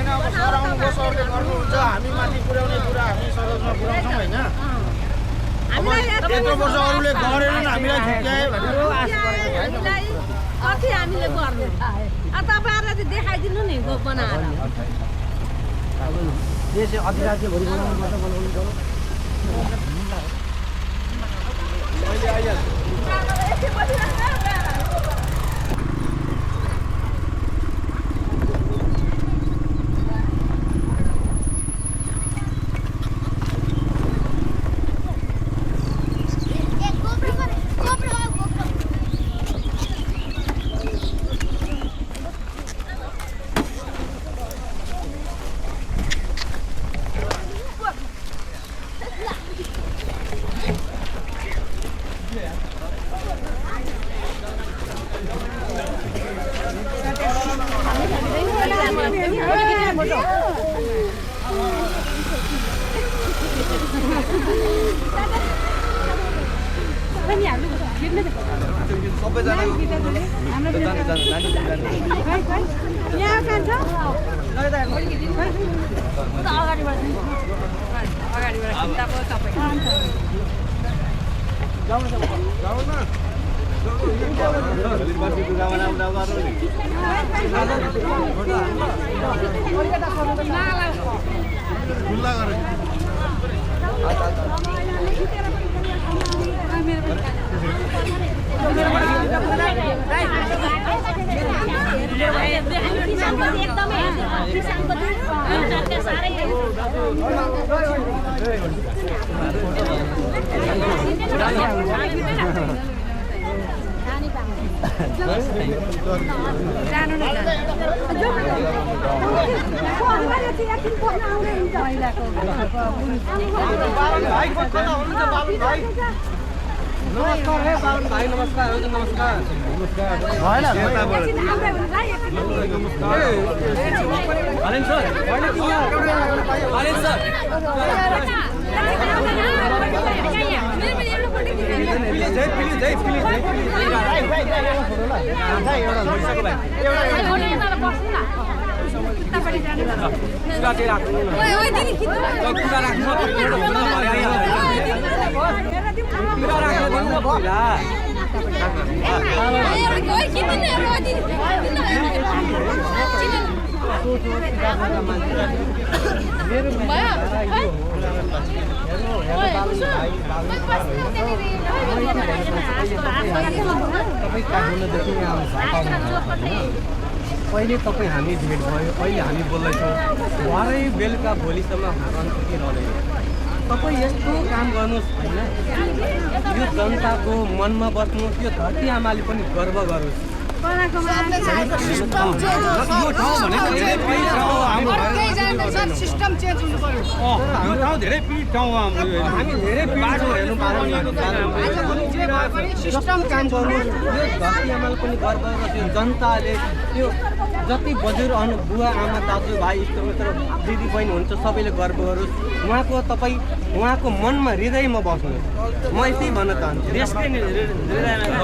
होइन अब सर आउनुभयो सरले गर्नुहुन्छ हामी माथि पुर्याउने कुरा हामी सरोजमा पुर्याउँछौँ होइन यत्रो वर्ष अरूले गरेनन् हामीलाई झुक्क्याए भनेर कति हामीले गर्नु तपाईँहरूलाई चाहिँ देखाइदिनु नि गो बनाएर देश अधिराज्य भरि बनाउनु पर्छ बनाउनु नमस्कार है बाबन भाई नमस्कार नमस्कार भएन हालेन सर हालेन सर पहिले तपाईँ हामी भेट भयो अहिले हामी बोल्दैछौँ भरै बेलुका भोलिसम्म रहँदैन तपाईँ यस्तो काम गर्नुहोस् होइन यो जनताको मनमा बस्नुहोस् यो धरती आमाले पनि गर्व गरोस् सिस्टम चेन्ज हुनु पर्यो हाम्रो ठाउँ धेरै पीडित ठाउँ हामी धेरै बाटो हेर्नु सिस्टम काम गर्नुहोस् यो धरती आमाले पनि गर्व गरोस् यो जनताले त्यो जति बजुर्ग बुवा आमा दाजुभाइ इष्टमित्र दिदी बहिनी हुन्छ सबैले गर्व गरोस् उहाँको मनमा हृदयमा बस्नुहोस् म यस्तै भन्न चाहन्छु देशकै हृदयमा